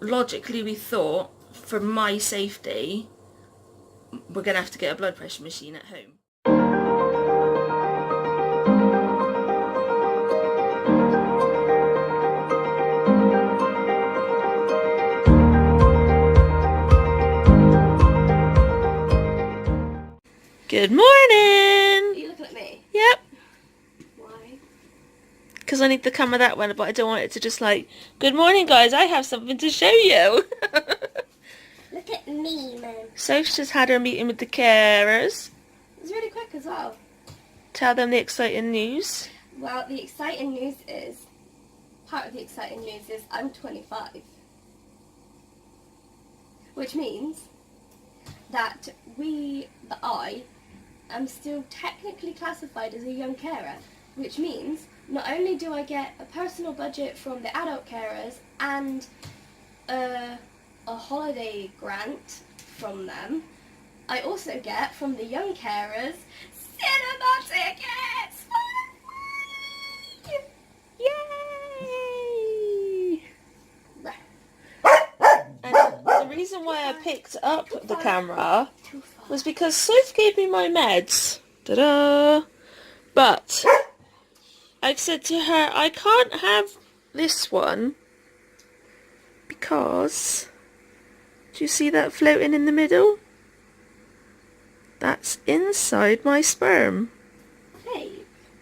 logically we thought, for my safety, we're going to have to get a blood pressure machine at home. Good morning! Are you looking at me? Yep. Why? Because I need the camera that way, but I don't want it to just like, good morning guys, I have something to show you. Look at me, man. Soph's just had her meeting with the carers. It was really quick as well. Tell them the exciting news. Well, the exciting news is, part of the exciting news is I'm 25. Which means that I am still technically classified as a young carer. Which means not only do I get a personal budget from the adult carers and a holiday grant from them, I also get from the young carers cinema tickets! Yay! And the reason why I picked up the camera was because Soph gave me my meds. Ta-da! But I've said to her, I can't have this one because, do you see that floating in the middle? That's inside my sperm. Hey,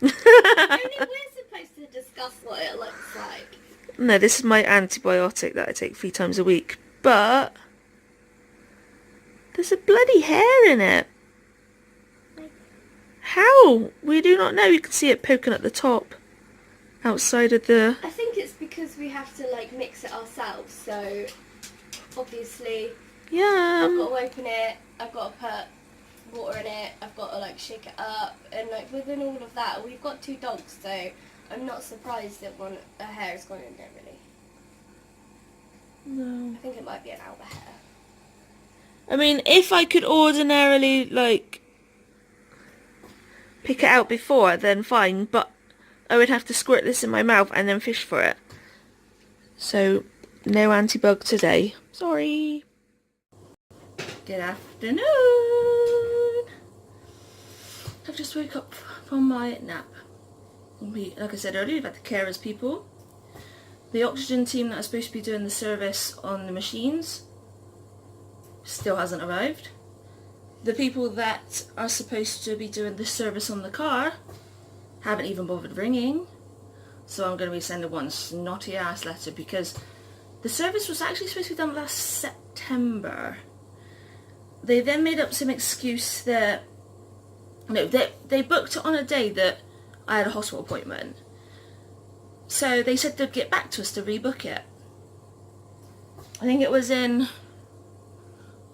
only we're supposed to discuss what it looks like. No, this is my antibiotic that I take 3 times a week, but there's a bloody hair in it. How? We do not know. You can see it poking at the top, outside of the... I think it's because we have to like mix it ourselves, so obviously Yeah. I've got to open it, I've got to put water in it, I've got to like shake it up, and like within all of that, we've got 2 dogs, so I'm not surprised that a hair has gone in there really. No. I think it might be an outer hair. I mean, if I could ordinarily, like, pick it out before, then fine, but I would have to squirt this in my mouth and then fish for it. So, no antibug today. Sorry. Good afternoon. I've just woke up from my nap. Like I said earlier, we've had the carers people. The oxygen team that are supposed to be doing the service on the machines still hasn't arrived. The people that are supposed to be doing the service on the car haven't even bothered ringing. So I'm going to be sending one snotty ass letter because the service was actually supposed to be done last September. They then made up some excuse that, no, they booked it on a day that I had a hospital appointment. So they said they'd get back to us to rebook it. I think it was in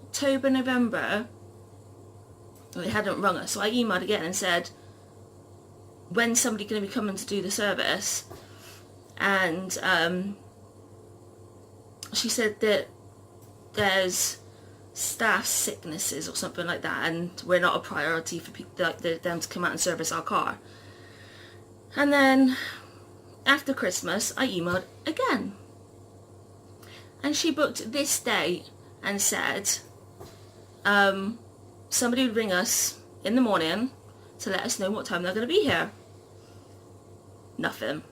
October, November. They hadn't rung us, so I emailed again and said, when's somebody going to be coming to do the service? And she said that there's staff sicknesses or something like that, and we're not a priority for people like them to come out and service our car. And then after Christmas, I emailed again, and she booked this date and said somebody would ring us in the morning to let us know what time they're going to be here. Nothing.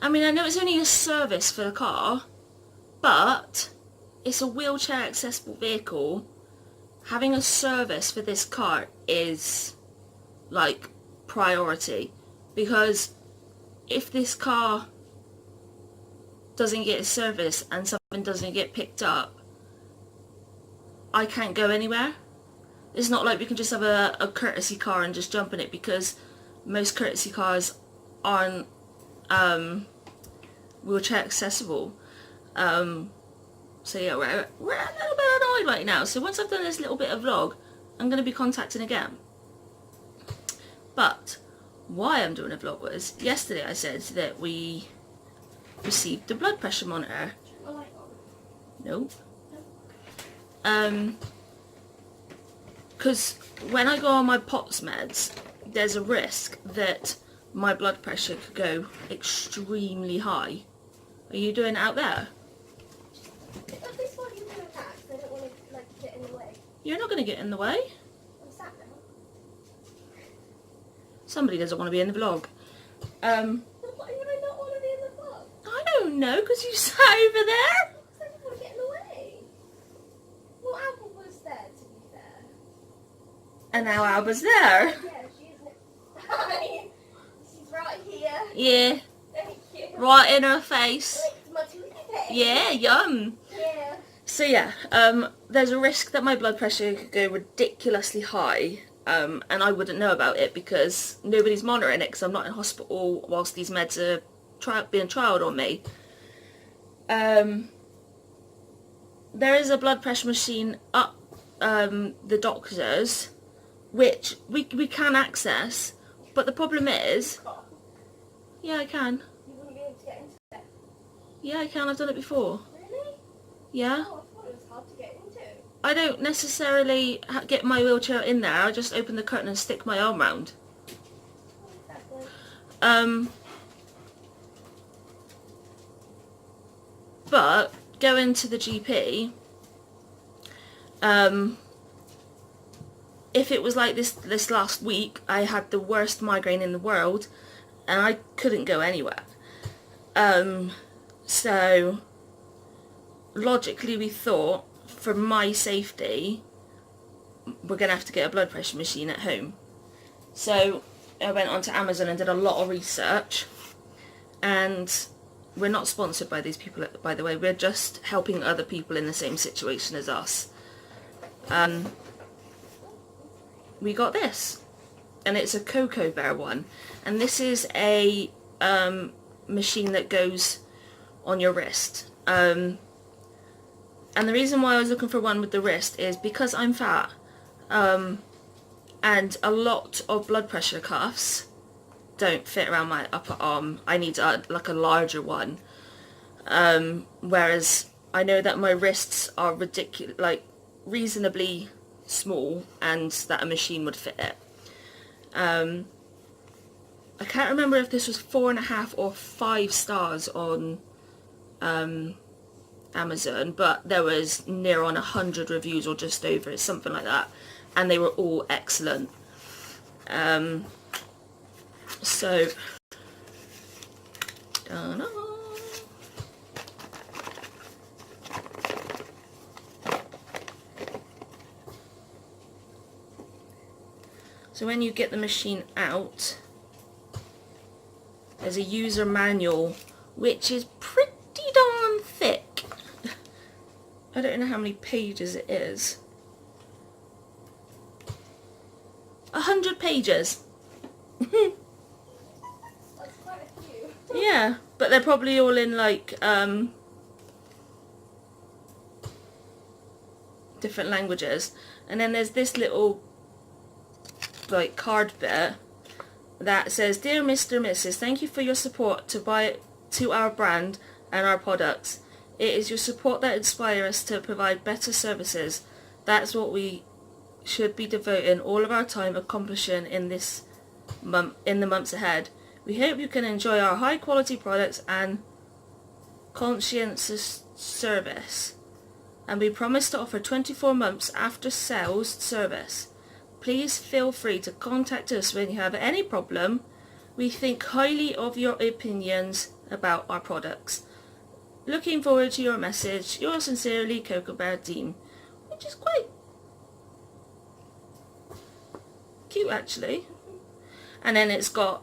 I mean, I know it's only a service for the car, but it's a wheelchair accessible vehicle. Having a service for this car is like priority, because if this car doesn't get a service and something doesn't get picked up, I can't go anywhere. It's not like we can just have a courtesy car and just jump in it, because most courtesy cars aren't wheelchair accessible. So yeah, we're a little bit annoyed right now. So once I've done this little bit of vlog, I'm going to be contacting again. But why I'm doing a vlog was, yesterday I said that we received the blood pressure monitor. Nope. Because when I go on my POTS meds, there's a risk that my blood pressure could go extremely high. Are you doing it out there? You're not going to get in the way. What's that now? Somebody doesn't want to be in the vlog. Why would I not want to be in the vlog? I don't know, because you sat over there. Because I didn't want to get in the way. Well, Apple was there, to be fair. And now Alba's there. Yeah, she isn't. Hi. She's right here. Yeah, Thank you. right in her face. It's my toothpaste. Yeah, yum. Yeah. So yeah, there's a risk that my blood pressure could go ridiculously high, and I wouldn't know about it because nobody's monitoring it because I'm not in hospital whilst these meds are being trialled on me. There is a blood pressure machine up the doctor's, which we can access, but the problem is, yeah, I can. You wouldn't be able to get into it. Yeah, I can. I've done it before. Really? Yeah. Oh, I thought it was hard to get into. I don't necessarily get my wheelchair in there. I just open the curtain and stick my arm round. But going to the GP, if it was like this last week, I had the worst migraine in the world, and I couldn't go anywhere. So logically, we thought, for my safety, we're going to have to get a blood pressure machine at home. So I went onto Amazon and did a lot of research, and we're not sponsored by these people, by the way. We're just helping other people in the same situation as us. We got this, and it's a Cocoa Bear one, and this is a machine that goes on your wrist. And the reason why I was looking for one with the wrist is because I'm fat, and a lot of blood pressure cuffs don't fit around my upper arm. I need like a larger one, whereas I know that my wrists are reasonably small, and that a machine would fit it. I can't remember if this was 4.5 or 5 stars on Amazon, but there was near on 100 reviews or just over, something like that, and they were all excellent. So ta-da. So when you get the machine out, there's a user manual which is pretty darn thick. I don't know how many pages it is. 100 pages. That's quite a few. Yeah, but they're probably all in like different languages. And then there's this little like card bit that says, "Dear Mr. Mrs. Thank you for your support to our brand and our products. It is your support that inspires us to provide better services. That's what we should be devoting all of our time accomplishing in the months ahead. We hope you can enjoy our high quality products and conscientious service. And we promise to offer 24 months after sales service. Please feel free to contact us when you have any problem. We think highly of your opinions about our products. Looking forward to your message. Yours sincerely, Cocoa Bear Dean." Which is quite cute, actually. And then it's got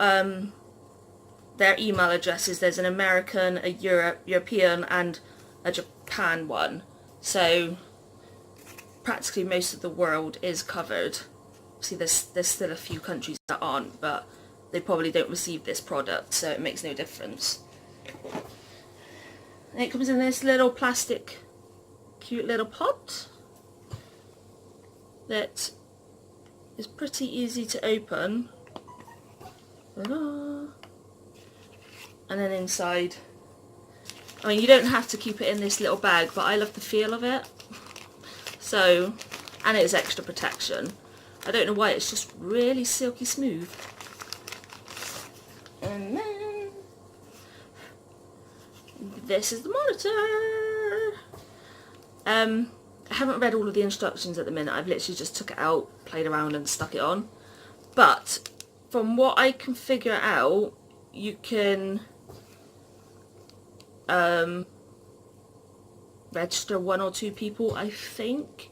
their email addresses. There's an American, a European, and a Japan one. So practically most of the world is covered. See, there's still a few countries that aren't, but they probably don't receive this product, so it makes no difference. And it comes in this little plastic, cute little pot that is pretty easy to open. Ta-da. And then inside, I mean, you don't have to keep it in this little bag, but I love the feel of it. So, and it's extra protection. I don't know why, it's just really silky smooth. And then this is the monitor. I haven't read all of the instructions at the minute. I've literally just took it out, played around and stuck it on. But from what I can figure out, you can register 1 or 2 people, I think.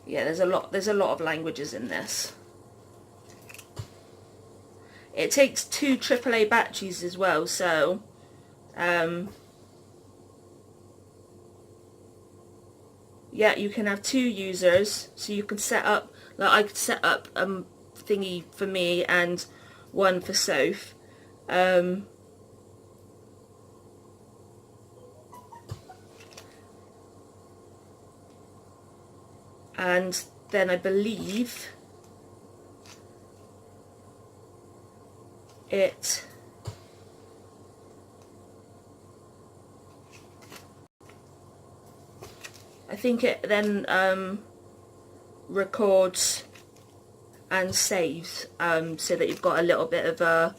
Yeah, there's a lot of languages in this. It takes 2 AAA batteries as well, so yeah, you can have 2 users, so you can set up, like I could set up thingy for me and one for Soph. And then I believe it then records and saves, so that you've got a little bit of a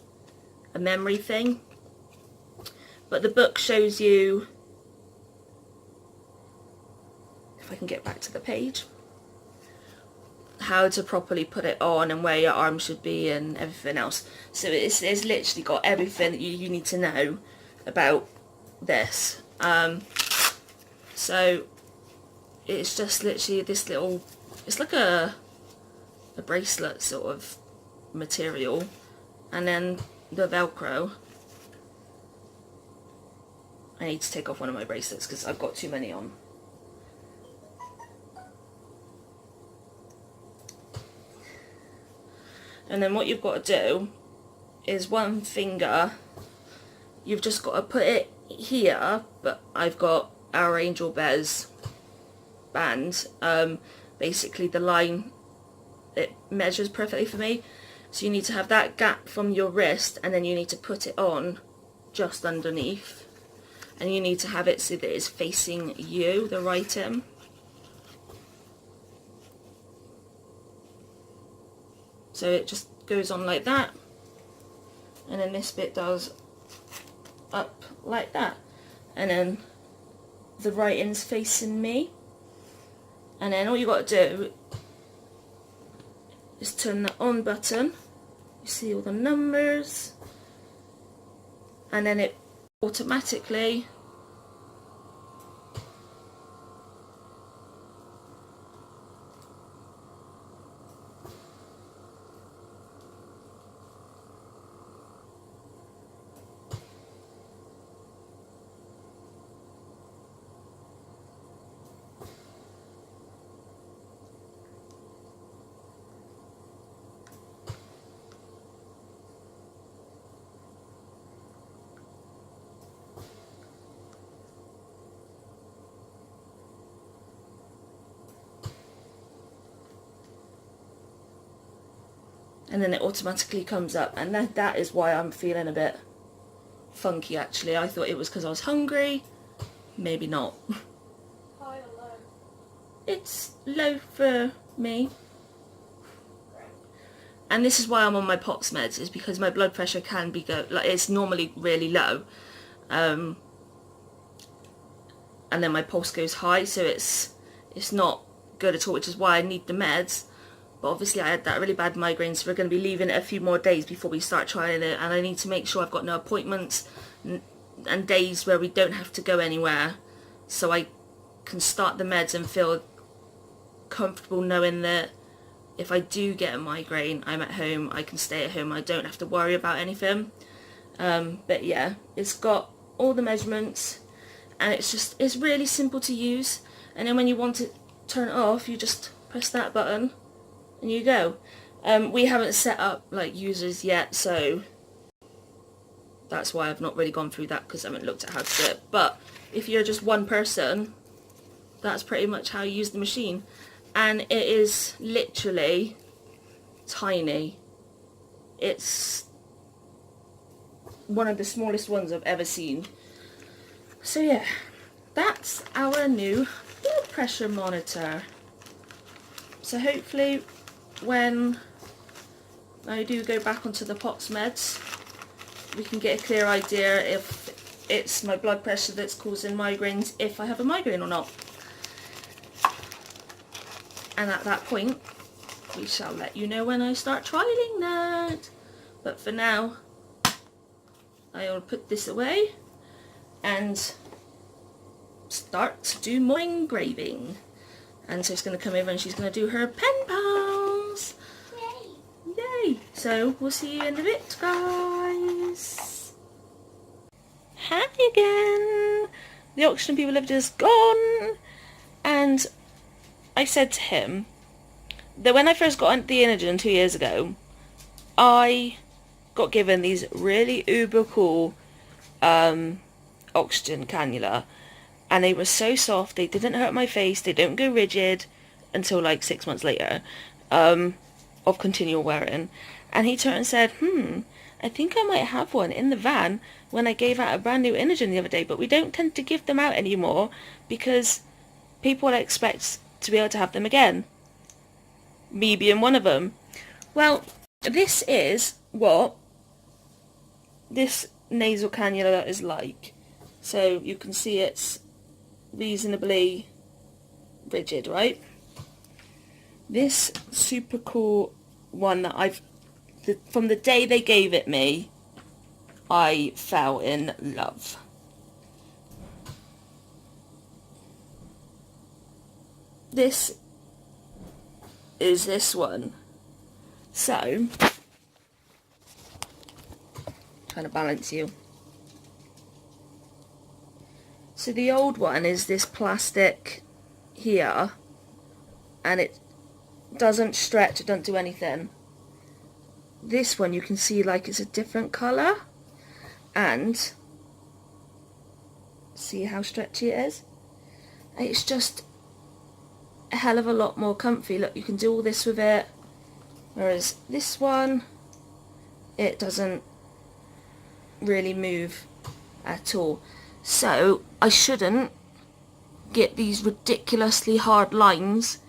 memory thing. But the book shows you, if I can get back to the page, how to properly put it on and where your arm should be and everything else. So it's literally got everything that you need to know about this. So it's just literally this little, it's like a bracelet sort of material, and then the Velcro. I need to take off one of my bracelets because I've got too many on. And then what you've got to do is one finger, you've just got to put it here, but I've got our Angel Bears band. Basically the line, it measures perfectly for me. So you need to have that gap from your wrist, and then you need to put it on just underneath. And you need to have it so that it's facing you, the writing. So it just goes on like that, and then this bit does up like that, and then the writing's facing me. And then all you got to do is turn the on button. You see all the numbers, and then it automatically and then it automatically comes up, and that is why I'm feeling a bit funky actually. I thought it was because I was hungry. Maybe not. High or low? It's low for me. And this is why I'm on my POTS meds, is because my blood pressure can be it's normally really low, and then my pulse goes high, so it's not good at all, which is why I need the meds. But obviously I had that really bad migraine, so we're going to be leaving it a few more days before we start trying it, and I need to make sure I've got no appointments and days where we don't have to go anywhere, so I can start the meds and feel comfortable knowing that if I do get a migraine, I'm at home, I can stay at home, I don't have to worry about anything. But yeah, it's got all the measurements, and it's really simple to use. And then when you want to turn it off, you just press that button and you go. We haven't set up like users yet, so that's why I've not really gone through that, because I haven't looked at how to do it. But if you're just one person, that's pretty much how you use the machine. And it is literally tiny. It's one of the smallest ones I've ever seen. So yeah, that's our new blood pressure monitor. So hopefully when I do go back onto the POTS meds, we can get a clear idea if it's my blood pressure that's causing migraines, if I have a migraine or not. And at that point, we shall let you know when I start trialling that. But for now, I'll put this away and start to do more engraving. And so she's going to come over and she's going to do her pen pals. Yay! Yay! So we'll see you in a bit, guys. Hi again. The oxygen people have just gone, and I said to him that when I first got the Inogen 2 years ago, I got given these really uber cool oxygen cannula, and they were so soft, they didn't hurt my face, they don't go rigid until like 6 months later of continual wearing. And he turned and said, I think I might have one in the van when I gave out a brand new Inogen the other day, but we don't tend to give them out anymore because people expect to be able to have them again. Me being one of them. Well, this is what this nasal cannula is like. So you can see it's reasonably rigid, right? This super cool one that from the day they gave it me, I fell in love. This is this one. So, trying to balance you. So the old one is this plastic here, and it doesn't stretch, it doesn't do anything. This one you can see like it's a different colour, and see how stretchy it is? It's just a hell of a lot more comfy. Look, you can do all this with it, whereas this one, it doesn't really move at all. So I shouldn't get these ridiculously hard lines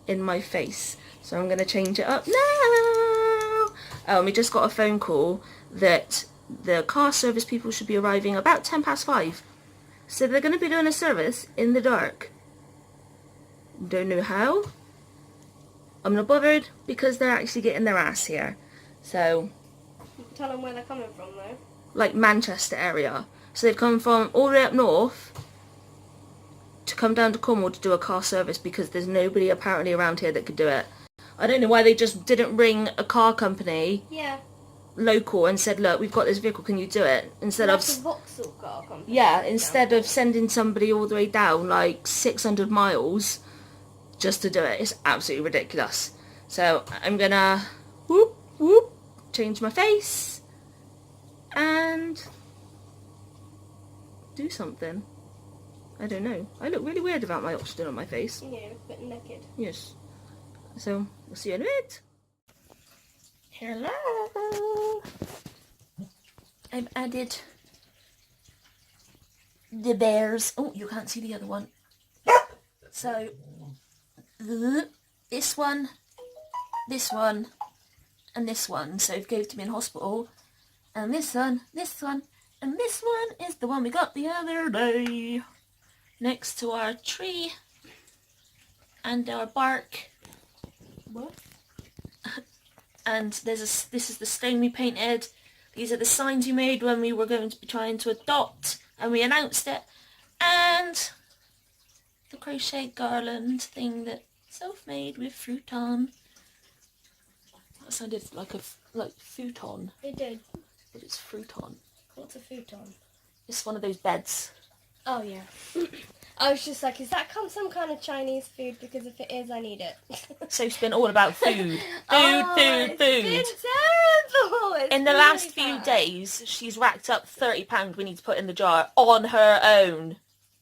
in my face. So I'm going to change it up now. We just got a phone call that the car service people should be arriving about 5:10. So they're going to be doing a service in the dark. Don't know how. I'm not bothered because they're actually getting their ass here. So, You can tell them where they're coming from though. Like Manchester area. So they've come from all the way up north to come down to Cornwall to do a car service because there's nobody apparently around here that could do it. I don't know why they just didn't ring a car company local and said, look, we've got this vehicle, can you do it? Instead like of a Vauxhall car company. Yeah, instead of sending somebody all the way down like 600 miles just to do it. It's absolutely ridiculous. So I'm gonna change my face and do something. I don't know. I look really weird without my oxygen on my face. Yeah, a bit naked. Yes. So we'll see you in a bit. Hello. I've added the bears. Oh, you can't see the other one. So this one, and this one. So it gave to me in hospital. And this one, and this one is the one we got the other day. Next to our tree and our bark. What? And this is the stain we painted. These are the signs we made when we were going to be trying to adopt, and we announced it. And the crochet garland thing that self-made with fruit on. That sounded like futon, It did. but it's fruit on. What's a futon? It's one of those beds. Oh yeah. I was just like, is that some kind of Chinese food? Because if it is, I need it. Soph's been all about food. It's been terrible. It's In the really last few bad. days, she's racked up £30 we need to put in the jar on her own.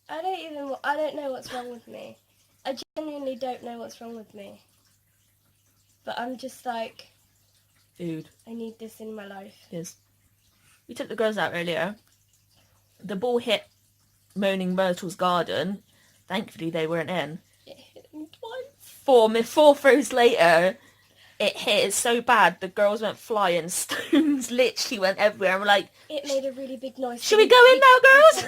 I don't know what's wrong with me. I genuinely don't know what's wrong with me. But I'm just like, Food. I need this in my life. Yes. We took the girls out earlier. The ball hit Moaning Myrtle's garden. Thankfully they weren't in. It hit me twice. 4 throws later, it hit it so bad the girls went flying stones hands literally went everywhere. And we're like, It made a really big noise. should we go in now, girls?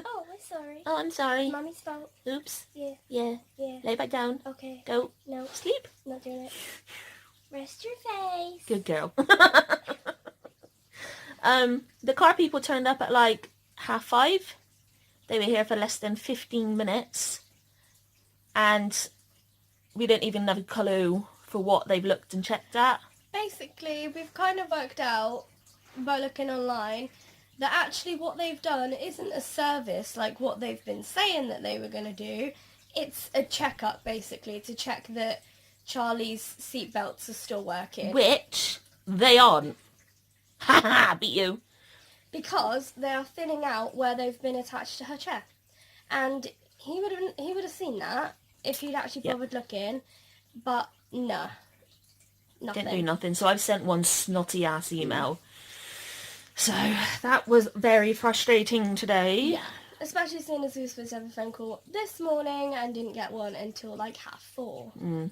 Oh, I'm sorry. Oh, I'm sorry. Mummy's fault. Oops. Yeah. Yeah. Yeah. Lay back down. Okay. Go. No. Sleep. Not doing it. Rest your face. Good girl. The car people turned up at like 5:30. They were here for less than 15 minutes. And we don't even have a clue for what they've looked and checked at. Basically, we've kind of worked out by looking online that actually what they've done isn't a service like what they've been saying that they were going to do. It's a checkup, basically, to check that Charlie's seatbelts are still working. Which they aren't. Ha ha, beat you. Because they are thinning out where they've been attached to her chair. And he would have seen that if he'd actually bothered looking. But no. Nothing. Didn't do nothing. So I've sent one snotty ass email. So that was very frustrating today. Yeah. Especially seeing as we were supposed to have a phone call this morning and didn't get one until like 4:30.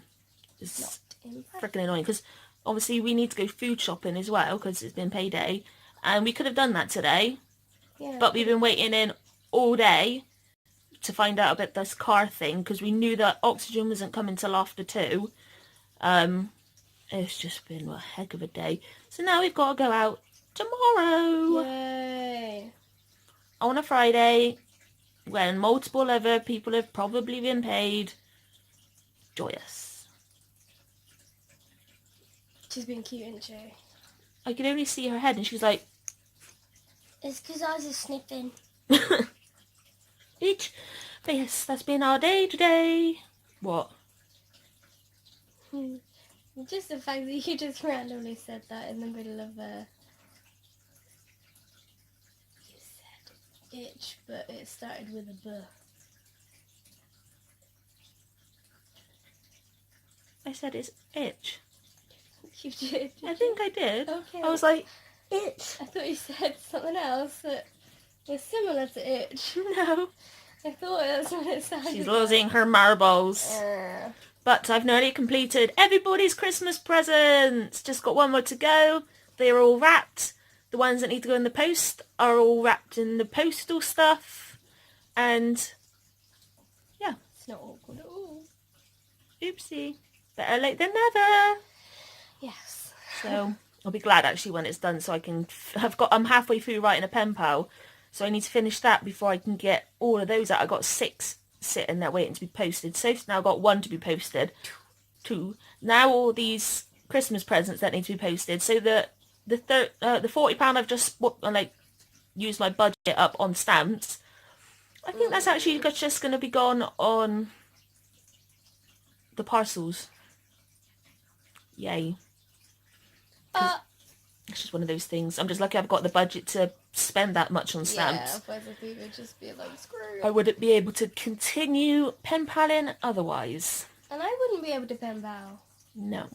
It's Not impressive. freaking annoying because obviously we need to go food shopping as well because it's been payday. And we could have done that today. Yeah. But we've been waiting in all day to find out about this car thing because we knew that oxygen wasn't coming till after 2. It's just been a heck of a day. So now we've got to go out tomorrow. Yay. On a Friday when multiple other people have probably been paid. Joyous. She's been cute, isn't she? I could only see her head and she was like, It's because I was just sniffing. bitch. But yes, that's been our day today. What? Just the fact that you just randomly said that in the middle of You said itch, but it started with a B. I said it's itch. You did. I think I did. Okay. I was like, itch. I thought you said something else that was similar to itch. No. I thought that's what it sounded She's like. losing her marbles. But I've nearly completed everybody's Christmas presents. Just got one more to go. They're all wrapped. The ones that need to go in the post are all wrapped in the postal stuff. And yeah. It's not awkward at all. Oopsie. Better late than never. Yes. So I'll be glad actually when it's done so I can I'm halfway through writing a pen pal. So I need to finish that before I can get all of those out. I got 6 sitting there waiting to be posted. Soph's now got 1 to be posted. 2. Now all these Christmas presents that need to be posted. So the £40 I've just used my budget up on stamps. I think that's actually just going to be gone on the parcels. Yay. It's just one of those things. I'm just lucky I've got the budget to spend that much on stamps. Yeah, other people would just be like, screw it. I wouldn't be able to continue pen paling otherwise. And I wouldn't be able to pen pal. No.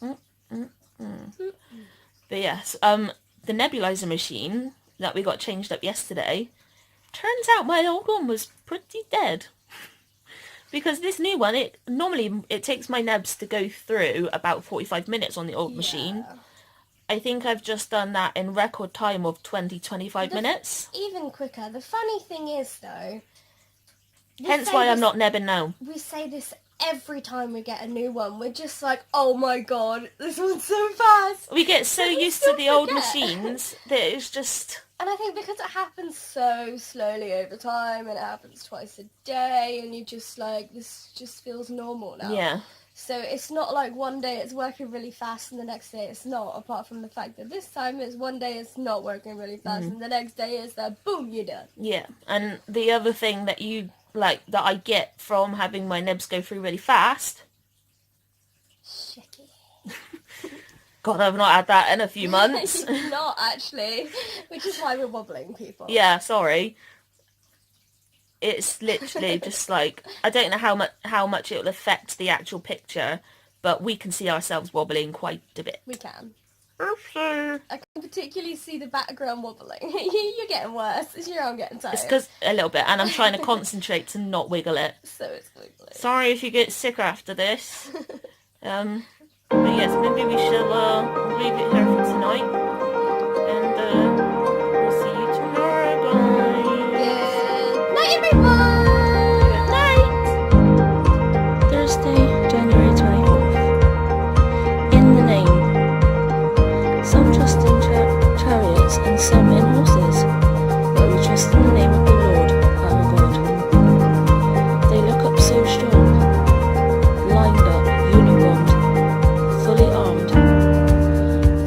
No. But yes, the nebulizer machine that we got changed up yesterday, turns out my old one was pretty dead. Because this new one, normally it takes my nebs to go through about 45 minutes on the old machine. I think I've just done that in record time of 20-25 minutes. Even quicker. The funny thing is, though... Hence why I'm not nebbing now. We say this every time we get a new one. We're just like, oh my god, this one's so fast. We get so used to the old machines that it's just... And I think because it happens so slowly over time and it happens twice a day and you just like, this just feels normal now. Yeah. So it's not like one day it's working really fast and the next day it's not, apart from the fact that this time it's one day it's not working really fast and the next day is that boom, you're done. Yeah, and the other thing that that I get from having my nebs go through really fast... Shaky. God, I've not had that in a few months. Not actually, which is why we're wobbling, people. Yeah, sorry. It's literally just like, I don't know how much it will affect the actual picture, but we can see ourselves wobbling quite a bit. We can. Okay. I can particularly see the background wobbling. You're getting worse. It's your arm getting tired. It's because a little bit, and I'm trying to concentrate to not wiggle it. So it's wiggling. Sorry if you get sick after this. But yes, maybe we shall leave it here for tonight. And we'll see you tomorrow, guys. Good night, everyone. Good night. Thursday, January 24th. In the name. Some trust in chariots and some in horses, but we trust in the name of the Lord our God. They look up so strong, lined up, uniformed, fully armed,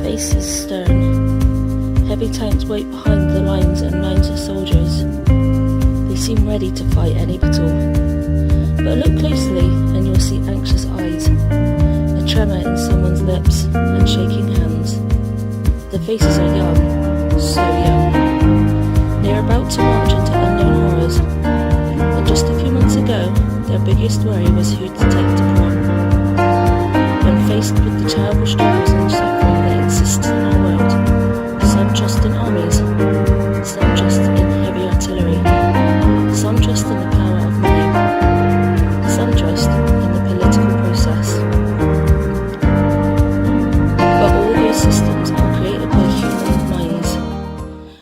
faces stern. Heavy tanks wait behind the lines and lines of soldiers. They seem ready to fight any battle. But look closely and you'll see anxious eyes, a tremor in someone's lips, and shaking hands. The faces are young, so young. They are about to march into unknown horrors. And just a few months ago, their biggest worry was who to take to prom. When faced with the terrible struggles and suffering that exists in our world, some trust in armies, some trust in heavy artillery, some trust in the power of money, some trust in the political process. But all those systems are created by human minds,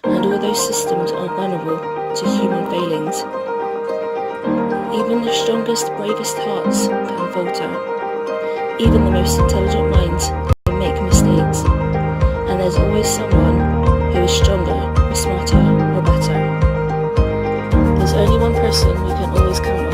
and all those systems are vulnerable to human failings. Even the strongest, bravest hearts can falter. Even the most intelligent minds can make mistakes, and there's always someone who is stronger, or smarter, or better. There's only one person we can always count on.